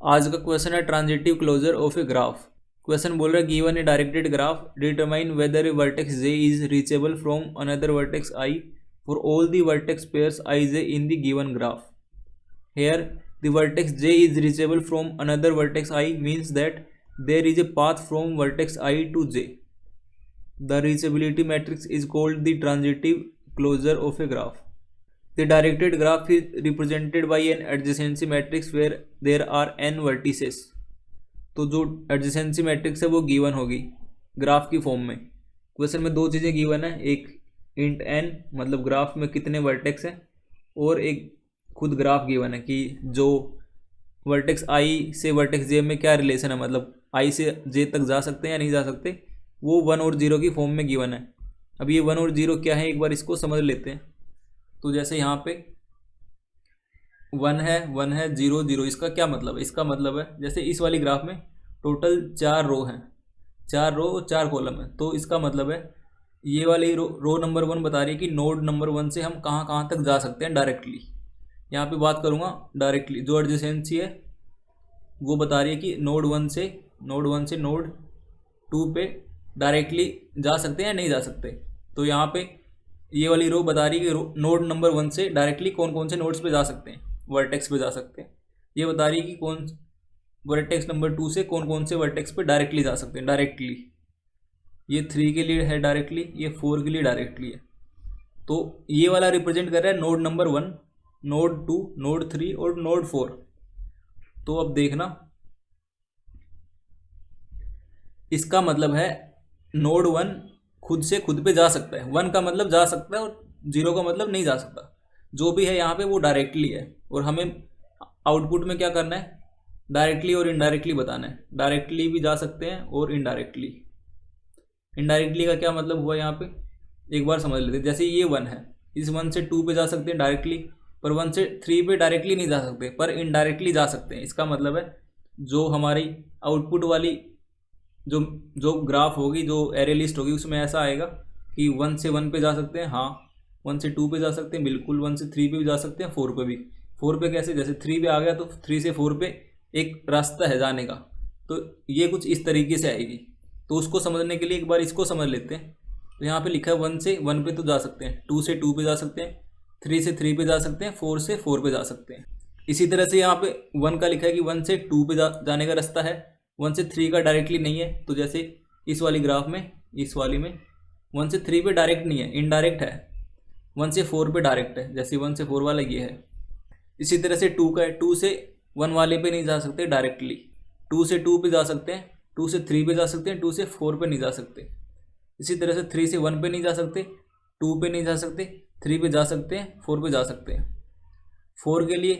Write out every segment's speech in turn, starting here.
आज का क्वेश्चन है transitive closure of a graph. Question बोल रहा है given a directed graph determine whether a vertex J is reachable from another vertex I for all the vertex pairs I J in the given graph. Here the vertex J is reachable from another vertex I means that there is a path from vertex I to J. The reachability matrix is called the transitive closure of a graph. The directed graph is represented by an adjacency matrix where there are n vertices. तो जो adjacency matrix है वो given होगी graph की form में। Question में दो चीज़ें गिवन है, एक int n मतलब ग्राफ में कितने वर्टेक्स हैं, और एक खुद ग्राफ गिवन है कि जो वर्टेक्स i से वर्टेक्स j में क्या रिलेशन है, मतलब i से j तक जा सकते हैं या नहीं जा सकते, वो 1 और 0 की फॉर्म में गिवन है। अब ये 1 और 0 क्या है एक बार इसको समझ लेते हैं। तो जैसे यहाँ पे 1 है 0 0, इसका क्या मतलब है? इसका मतलब है जैसे इस वाली ग्राफ में टोटल 4 रो हैं, 4 रो और 4 कॉलम है। तो इसका मतलब है ये वाली रो नंबर 1 बता रही है कि नोड नंबर 1 से हम कहाँ कहाँ तक जा सकते हैं डायरेक्टली। यहाँ पे बात करूँगा डायरेक्टली, जो एडजेसेंसी है वो बता रही है कि नोड 1 से नोड 2 पे डायरेक्टली जा सकते हैं या नहीं जा सकते। तो यहाँ पे ये वाली रो बता रही है कि नोड नंबर 1 से डायरेक्टली कौन कौन से नोड्स पे जा सकते हैं, वर्टेक्स पे जा सकते हैं। ये बता रही है कि कौन वर्टेक्स नंबर 2 से कौन कौन से वर्टेक्स पे डायरेक्टली जा सकते हैं डायरेक्टली। ये 3 के लिए है डायरेक्टली, ये 4 के लिए डायरेक्टली है। तो ये वाला रिप्रेजेंट कर रहा है नोड नंबर 1, नोड 2, नोड 3 और नोड 4। तो अब देखना, इसका मतलब है नोड 1 खुद से खुद पे जा सकता है। 1 का मतलब जा सकता है और 0 का मतलब नहीं जा सकता। जो भी है यहाँ पे वो डायरेक्टली है, और हमें आउटपुट में क्या करना है, डायरेक्टली और इनडायरेक्टली बताना है। डायरेक्टली भी जा सकते हैं और इनडायरेक्टली। इनडायरेक्टली का क्या मतलब हुआ यहाँ पे एक बार समझ लेते हैं। जैसे ये 1 है, इस 1 से 2 पे जा सकते हैं डायरेक्टली, पर 1 से 3 पे डायरेक्टली नहीं जा सकते, पर इनडायरेक्टली जा सकते हैं। इसका मतलब है जो हमारी आउटपुट वाली जो ग्राफ होगी, जो एरे लिस्ट होगी, उसमें ऐसा आएगा कि 1 से 1 पे जा सकते हैं, हाँ 1 से 2 पे जा सकते हैं बिल्कुल, 1 से 3 पे भी जा सकते हैं, 4 पे भी। 4 पे कैसे, जैसे 3 पे आ गया तो 3 से 4 पे एक रास्ता है जाने का। तो ये कुछ इस तरीके से आएगी। तो उसको समझने के लिए एक बार इसको समझ लेते हैं। तो यहाँ पे लिखा है 1 से 1 पे तो जा सकते हैं, 2 से 2 पे जा सकते हैं, 3 से 3 पे जा सकते हैं, 4 से 4 पे जा सकते हैं। इसी तरह से यहाँ पे 1 का लिखा है कि 1 से 2 पे जाने का रास्ता है, 1 से 3 का डायरेक्टली नहीं है। तो जैसे इस वाली ग्राफ में, इस वाली में 1 से 3 पे डायरेक्ट नहीं है, इनडायरेक्ट है। 1 से 4 पे डायरेक्ट है, जैसे 1 से 4 वाला ये है। इसी तरह से 2 का है, 2 से 1 वाले पे नहीं जा सकते डायरेक्टली, 2 से 2 पे जा सकते हैं, 2 से 3 पे जा सकते हैं, 2 से 4 पे नहीं जा सकते। इसी तरह से 3 से 1 पे नहीं जा सकते, 2 पे नहीं जा सकते, 3 पे जा सकते हैं, 4 पे जा सकते हैं। 4 के लिए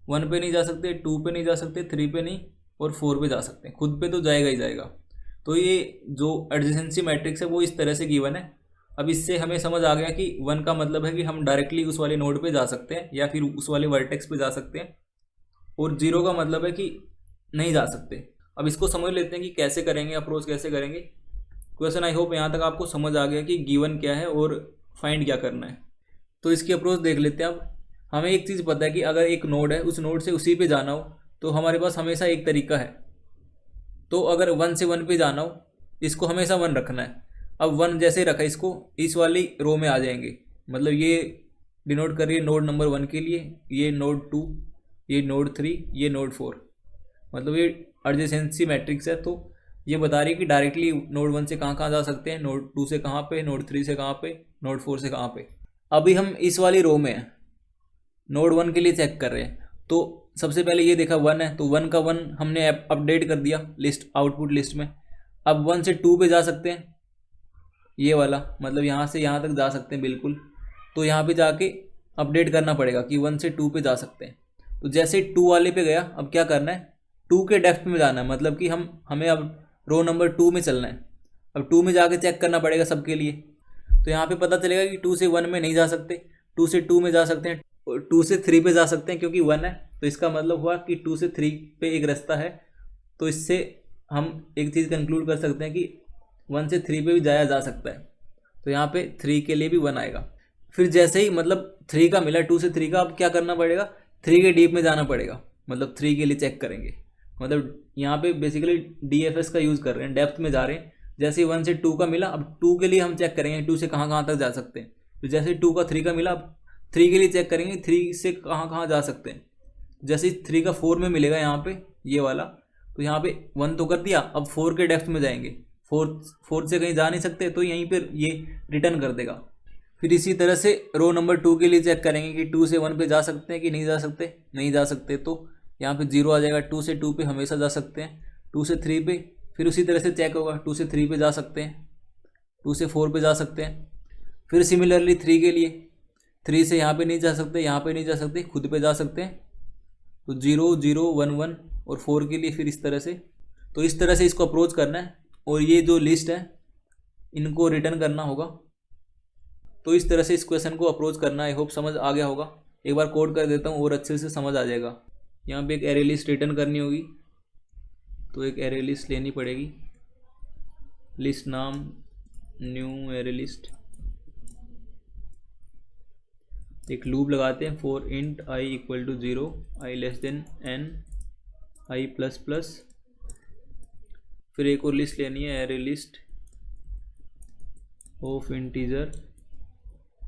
1 पे नहीं जा सकते, 2 पे नहीं जा सकते, 3 पे नहीं, और 4 पे जा सकते हैं। खुद पे तो जाएगा ही जाएगा। तो ये जो एडजेसेंसी मैट्रिक्स है वो इस तरह से गिवन है। अब इससे हमें समझ आ गया कि 1 का मतलब है कि हम डायरेक्टली उस वाले नोड पे जा सकते हैं या फिर उस वाले वर्टेक्स पे जा सकते हैं, और 0 का मतलब है कि नहीं जा सकते। अब इसको समझ लेते हैं कि कैसे करेंगे, अप्रोच कैसे करेंगे। क्वेश्चन आई होप यहाँ तक आपको समझ आ गया कि गिवन क्या है और फाइंड क्या करना है। तो इसकी अप्रोच देख लेते हैं। अब हमें एक चीज़ पता है कि अगर एक नोड है, उस नोड से उसी पे जाना हो तो हमारे पास हमेशा एक तरीका है। तो अगर 1 से 1 पे जाना हो, इसको हमेशा 1 रखना है। अब 1 जैसे रखा, इसको इस वाली रो में आ जाएंगे, मतलब ये डिनोट कर रही है नोड नंबर 1 के लिए, ये नोड 2, ये नोड 3, ये नोड 4, मतलब ये एडजेसेंसी मैट्रिक्स है। तो ये बता रही है कि डायरेक्टली नोड 1 से कहाँ कहाँ जा सकते हैं, नोड 2 से कहाँ पे, नोड 3 से कहाँ पे, नोड 4 से कहाँ पे। अभी हम इस वाली रो में हैं, नोड 1 के लिए चेक कर रहे हैं। तो सबसे पहले ये देखा 1 है, तो 1 का 1 हमने अपडेट कर दिया लिस्ट, आउटपुट लिस्ट में। अब 1 से 2 पे जा सकते हैं, ये वाला मतलब यहाँ से यहाँ तक जा सकते हैं बिल्कुल। तो यहाँ पे जाके अपडेट करना पड़ेगा कि 1 से 2 पे जा सकते हैं। तो जैसे 2 वाले पे गया, अब क्या करना है, 2 के डेप्थ में जाना है, मतलब कि हमें अब रो नंबर 2 में चलना है। अब 2 में जाके चेक करना पड़ेगा सबके लिए। तो यहाँ पे पता चलेगा कि 2 से 1 में नहीं जा सकते, 2 से 2 में जा सकते हैं, 2 से 3 पे जा सकते हैं क्योंकि 1 है। तो इसका मतलब हुआ कि 2 से 3 पे एक रास्ता है। तो इससे हम एक चीज़ कंक्लूड कर सकते हैं कि 1 से 3 पे भी जाया जा सकता है। तो यहाँ पे 3 के लिए भी 1 आएगा। फिर जैसे ही मतलब 3 का मिला, 2 से 3 का, अब क्या करना पड़ेगा, 3 के डीप में जाना पड़ेगा, मतलब 3 के लिए चेक करेंगे। मतलब यहाँ पे बेसिकली DFS का यूज़ कर रहे हैं, डेप्थ में जा रहे हैं। जैसे 1 से 2 का मिला, अब 2 के लिए हम चेक करेंगे 2 से कहाँ कहाँ तक जा सकते हैं। तो जैसे 2 का 3 का मिला, अब 3 के लिए चेक करेंगे 3 से कहाँ कहाँ जा सकते हैं। जैसे 3 का 4 में मिलेगा यहाँ पे ये वाला, तो यहाँ पे 1 तो कर दिया, अब 4 के डेप्थ में जाएंगे, 4 से कहीं जा नहीं सकते तो यहीं पर ये रिटर्न कर देगा। फिर इसी तरह से रो नंबर 2 के लिए चेक करेंगे कि 2 से 1 पे जा सकते हैं कि नहीं जा सकते। नहीं जा सकते तो यहाँ पे 0 आ जाएगा। 2 से 2 पे हमेशा जा सकते हैं, 2 से 3 पे फिर उसी तरह से चेक होगा, 2 से 3 पे जा सकते हैं, 2 से 4 पे जा सकते हैं। फिर सिमिलरली 3 के लिए 3 से यहाँ पे नहीं जा सकते, यहाँ पे नहीं जा सकते, खुद पे जा सकते हैं। तो 0 0 1 1 और 4 के लिए फिर इस तरह से। तो इस तरह से इसको अप्रोच करना है और ये जो लिस्ट है इनको रिटर्न करना होगा। तो इस तरह से इस क्वेश्चन को अप्रोच करना। आई होप समझ आ गया होगा। एक बार कोड कर देता हूँ और अच्छे से समझ आ जाएगा। यहाँ पे एक एरे लिस्ट रिटर्न करनी होगी, तो एक एरे लिस्ट लेनी पड़ेगी। लिस्ट नाम न्यू एरे लिस्ट, एक लूप लगाते हैं for int i equal to 0, i less than n, i plus plus. फिर एक और लिस्ट लेनी है, एरे लिस्ट ऑफ इंटीजर,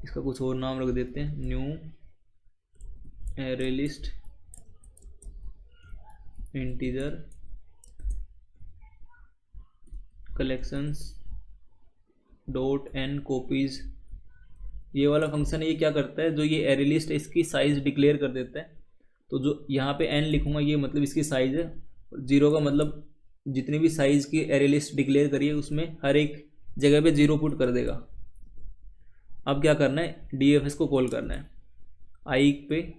इसका कुछ और नाम रख देते हैं, new array list integer collections dot n copies. ये वाला फंक्शन है, ये क्या करता है, जो ये एरे लिस्ट है इसकी साइज़ डिक्लेयर कर देता है। तो जो यहाँ पे n लिखूँगा ये मतलब इसकी साइज़ है, 0 का मतलब जितनी भी साइज़ की एरे लिस्ट डिक्लेयर करी है उसमें हर एक जगह पे 0 पुट कर देगा। अब क्या करना है, DFS को कॉल करना है, i पे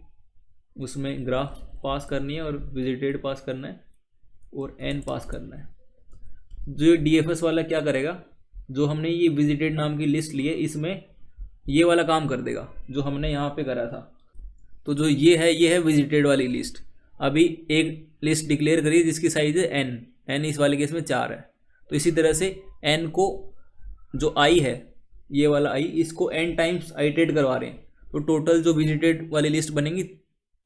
उसमें ग्राफ पास करनी है और विजिटेड पास करना है और n पास करना है। जो ये DFS वाला क्या करेगा, जो हमने ये विजिटेड नाम की लिस्ट ली है इसमें ये वाला काम कर देगा जो हमने यहाँ पे करा था। तो जो ये है विजिटेड वाली लिस्ट। अभी एक लिस्ट डिक्लेयर करी जिसकी साइज़ है n इस वाले केस में 4 है। तो इसी तरह से n को जो i है ये वाला i, इसको n टाइम्स आइटरेट करवा रहे हैं। तो टोटल जो विजिटेड वाली लिस्ट बनेंगी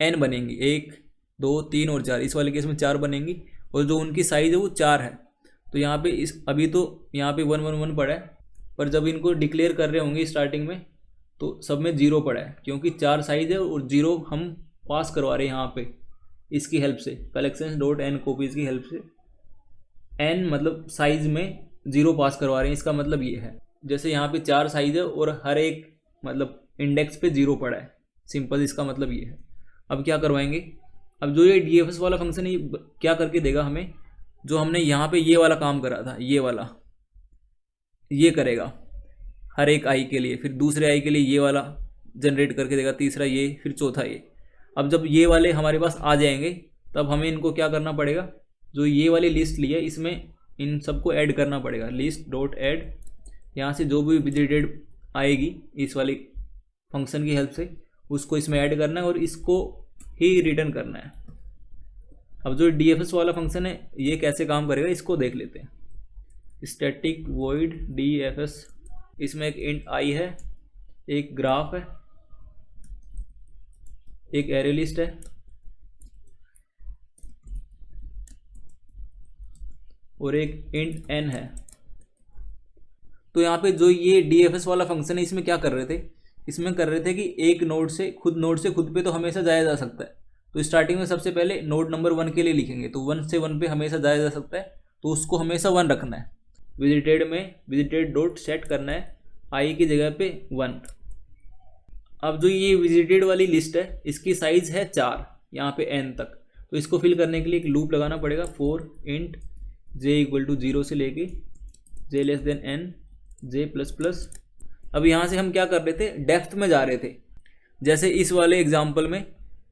n बनेंगी, 1 2 3 और 4, इस वाले केस में 4 बनेंगी और जो उनकी साइज़ है वो 4 है। तो यहाँ पे अभी तो यहाँ पे 1 1 1 पड़ा है, पर जब इनको डिक्लेयर कर रहे होंगे स्टार्टिंग में तो सब में 0 पड़ा है, क्योंकि 4 साइज़ है और 0 हम पास करवा रहे हैं यहाँ पे इसकी हेल्प से, कलेक्शंस डॉट n कॉपीज़ की हेल्प से। n मतलब साइज़ में 0 पास करवा रहे हैं, इसका मतलब ये है। जैसे यहाँ पे 4 साइज़ है और हर एक मतलब इंडेक्स पे 0 पड़ा है, सिंपल इसका मतलब ये है। अब क्या करवाएंगे, अब जो ये DFS वाला फंक्शन है ये क्या करके देगा हमें, जो हमने यहाँ पे ये वाला काम करा था ये वाला ये करेगा हर एक i के लिए, फिर दूसरे i के लिए ये वाला जनरेट करके देगा, तीसरा ये, फिर चौथा ये। अब जब ये वाले हमारे पास आ जाएंगे तब हमें इनको क्या करना पड़ेगा, जो ये वाली लिस्ट ली है इसमें इन सबको ऐड करना पड़ेगा। लिस्ट डॉट ऐड, यहाँ से जो भी विजिटेड आएगी इस वाली फंक्शन की हेल्प से उसको इसमें ऐड करना है और इसको ही रिटर्न करना है। अब जो DFS वाला फंक्शन है ये कैसे काम करेगा इसको देख लेते हैं। स्टैटिक वॉइड DFS, इसमें एक इंट i है, एक ग्राफ है, एक एरे लिस्ट है और एक इंट n है। तो यहाँ पे जो ये DFS वाला फंक्शन है इसमें क्या कर रहे थे, इसमें कर रहे थे कि एक नोड से खुद पे तो हमेशा जाया जा सकता है। तो स्टार्टिंग में सबसे पहले नोड नंबर 1 के लिए लिखेंगे, तो 1 से 1 पे हमेशा जाया जा सकता है, तो उसको हमेशा 1 रखना है। विजिटेड में विजिटेड डॉट सेट करना है i की जगह पे 1। अब जो ये विजिटेड वाली लिस्ट है इसकी साइज़ है 4 यहाँ पे n तक, तो इसको फिल करने के लिए एक लूप लगाना पड़ेगा for int j equal to 0 से लेके j less than n j plus plus. अब यहाँ से हम क्या कर रहे थे, डेप्थ में जा रहे थे। जैसे इस वाले एग्जाम्पल में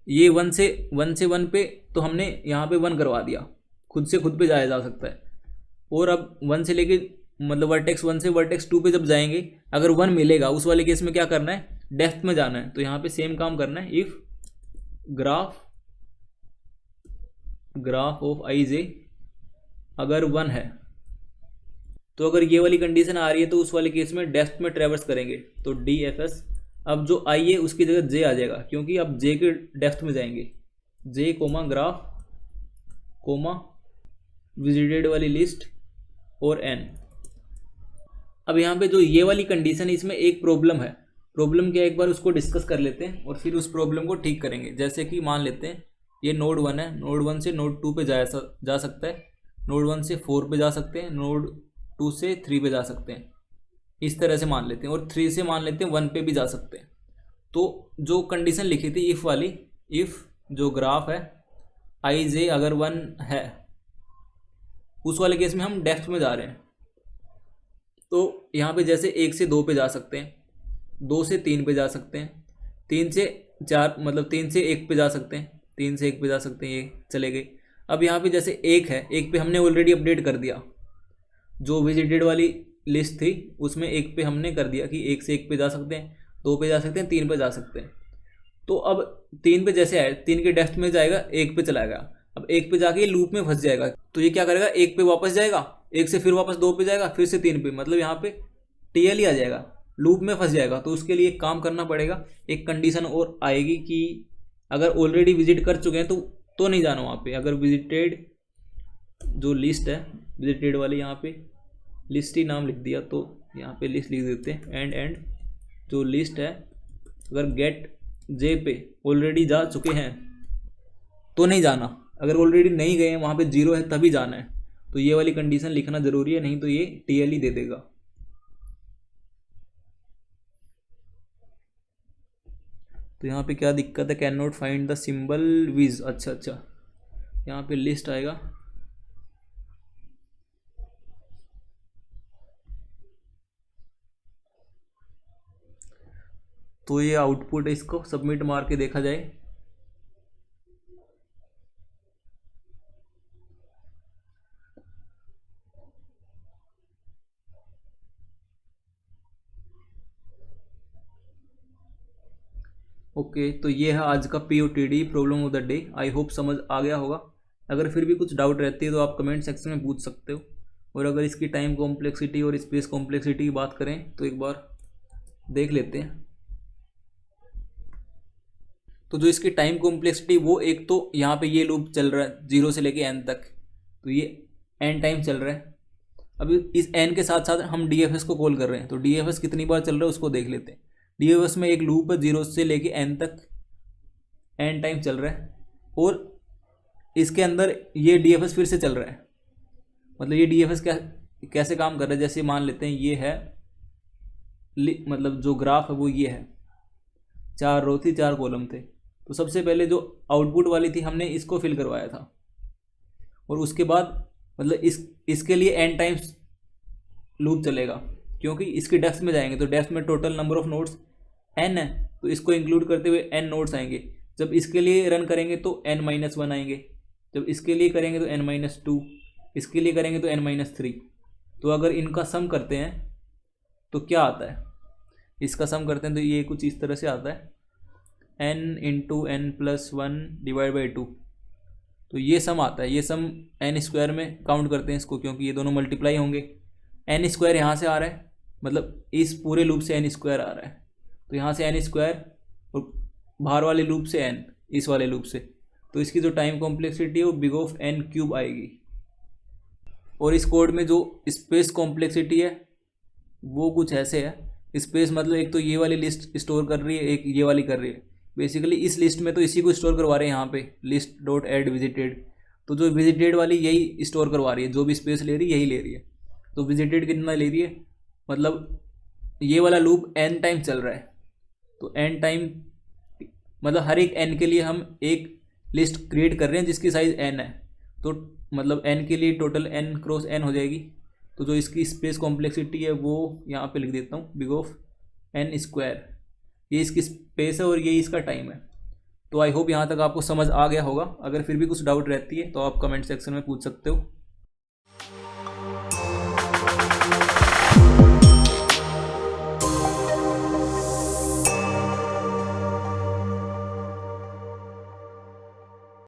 ये 1 से 1 पे तो हमने यहाँ पे 1 करवा दिया, खुद पे जाया जा सकता है। और अब 1 से लेके मतलब वर्टेक्स 1 से वर्टेक्स 2 पे जब जाएंगे अगर 1 मिलेगा उस वाले केस में क्या करना है, डेप्थ में जाना है। तो यहाँ पे सेम काम करना है, if graph of i j अगर 1 है, तो अगर ये वाली कंडीशन आ रही है तो उस वाले केस में डेप्थ में ट्रेवर्स करेंगे, तो DFS। अब जो i है उसकी जगह j आ जाएगा, क्योंकि अब j के डेप्थ में जाएंगे, j comma graph comma visited वाली लिस्ट और n। अब यहाँ पे जो ये वाली कंडीशन है इसमें एक प्रॉब्लम है। प्रॉब्लम क्या है, एक बार उसको डिस्कस कर लेते हैं और फिर उस प्रॉब्लम को ठीक करेंगे। जैसे कि मान लेते हैं ये नोड 1 है, नोड 1 से नोड 2 पे जा सकता है, नोड 1 से 4 पे जा सकते हैं, नोड 2 से 3 पे जा सकते हैं, इस तरह से मान लेते हैं। और 3 से मान लेते हैं 1 पे भी जा सकते हैं। तो जो कंडीशन लिखी थी इफ़ वाली, इफ़ जो ग्राफ है आई जे अगर 1 है, उस वाले केस में हम डेप्थ में जा रहे हैं। तो यहाँ पे जैसे 1 से 2 पे जा सकते हैं, 2 से 3 पे जा सकते हैं, 3 से 4 मतलब 3 से 1 पे जा सकते हैं, 3 से 1 पे जा सकते हैं, ये चले गए। अब यहाँ पे जैसे 1 है, 1 पे हमने ऑलरेडी अपडेट कर दिया, जो विजिटेड वाली लिस्ट थी उसमें 1 पे हमने कर दिया कि 1 से 1 पे जा सकते हैं, 2 पे जा सकते हैं, 3 पे जा सकते हैं। तो अब 3 पे जैसे आए, 3 के डेप्थ में जाएगा, 1 पे चला गया। अब 1 पे जाके ये लूप में फंस जाएगा, तो ये क्या करेगा, 1 पे वापस जाएगा, 1 से फिर वापस 2 पे जाएगा, फिर से 3 पे, मतलब यहाँ पे टीएल ही आ जाएगा, लूप में फंस जाएगा। तो उसके लिए एक काम करना पड़ेगा, एक कंडीशन और आएगी कि अगर ऑलरेडी विजिट कर चुके हैं तो नहीं जाना वहाँ पे। अगर विजिटेड जो लिस्ट है, विजिटेड वाली यहाँ पे लिस्ट ही नाम लिख दिया, तो यहाँ पे लिस्ट लिख देते हैं एंड जो लिस्ट है अगर गेट जे पे ऑलरेडी जा चुके हैं तो नहीं जाना, अगर ऑलरेडी नहीं गए हैं वहाँ पे 0 है तभी जाना है। तो ये वाली कंडीशन लिखना ज़रूरी है, नहीं तो ये टीएल ही दे देगा। तो यहाँ पे क्या दिक्कत है, can not find the symbol vis. अच्छा, यहाँ पे लिस्ट आएगा, तो ये आउटपुट है, इसको सबमिट मार के देखा जाए। ओके, तो ये है आज का POTD problem of the day. I hope समझ आ गया होगा। अगर फिर भी कुछ डाउट रहती है तो आप कमेंट सेक्शन में पूछ सकते हो। और अगर इसकी टाइम कॉम्प्लेक्सिटी और स्पेस कॉम्प्लेक्सिटी की बात करें तो एक बार देख लेते हैं। तो जो इसकी टाइम कॉम्प्लेक्सिटी, वो एक तो यहाँ पे ये लूप चल रहा है 0 से लेके n तक, तो ये n टाइम चल रहा है। अभी इस n के साथ साथ हम DFS को कॉल कर रहे हैं, तो DFS कितनी बार चल रहा है उसको देख लेते हैं। DFS में एक लूप है 0 से लेके n तक, n टाइम चल रहा है, और इसके अंदर ये DFS फिर से चल रहा है। मतलब ये DFS कैसे काम कर रहा है, जैसे मान लेते हैं ये है, मतलब जो ग्राफ है वो ये है, 4 रो थी 4 कॉलम थे। तो सबसे पहले जो आउटपुट वाली थी हमने इसको फिल करवाया था, और उसके बाद मतलब इसके लिए n टाइम्स लूप चलेगा, क्योंकि इसकी डेप्थ में जाएंगे, तो डेप्थ में total number of nodes n है, तो इसको इंक्लूड करते हुए n नोड्स आएंगे। जब इसके लिए रन करेंगे तो n-1 आएंगे, जब इसके लिए करेंगे तो n-2, इसके लिए करेंगे तो n-3। तो अगर इनका सम करते हैं तो क्या आता है, इसका सम करते हैं तो ये कुछ इस तरह से आता है, n × n+1 / 2। तो ये सम आता है, ये सम n² में काउंट करते हैं इसको, क्योंकि ये दोनों मल्टीप्लाई होंगे। n² यहाँ से आ रहा है, मतलब इस पूरे लूप से n² आ रहा है, तो यहाँ से n² और बाहर वाले लूप से n, इस वाले लूप से, तो इसकी जो टाइम कॉम्प्लेक्सिटी है वो big O(n³ आएगी। और इस कोड में जो स्पेस कॉम्प्लेक्सिटी है वो कुछ ऐसे है, स्पेस मतलब एक तो ये वाली लिस्ट स्टोर कर रही है, एक ये वाली कर रही है। बेसिकली इस लिस्ट में तो इसी को स्टोर करवा रहे हैं यहाँ पे list.add visited, तो जो विजिटेड वाली यही स्टोर करवा रही है, जो भी स्पेस ले रही है यही ले रही है। तो विजिटेड कितना ले रही है, मतलब ये वाला लूप n टाइम चल रहा है, तो n टाइम मतलब हर एक n के लिए हम एक लिस्ट क्रिएट कर रहे हैं जिसकी साइज़ n है, तो मतलब n के लिए टोटल n × n हो जाएगी। तो जो इसकी स्पेस कॉम्प्लेक्सिटी है वो यहाँ पे लिख देता हूँ, big O(n²), ये इसकी स्पेस है और ये इसका टाइम है। तो आई होप यहाँ तक आपको समझ आ गया होगा। अगर फिर भी कुछ डाउट रहती है तो आप कमेंट सेक्शन में पूछ सकते हो।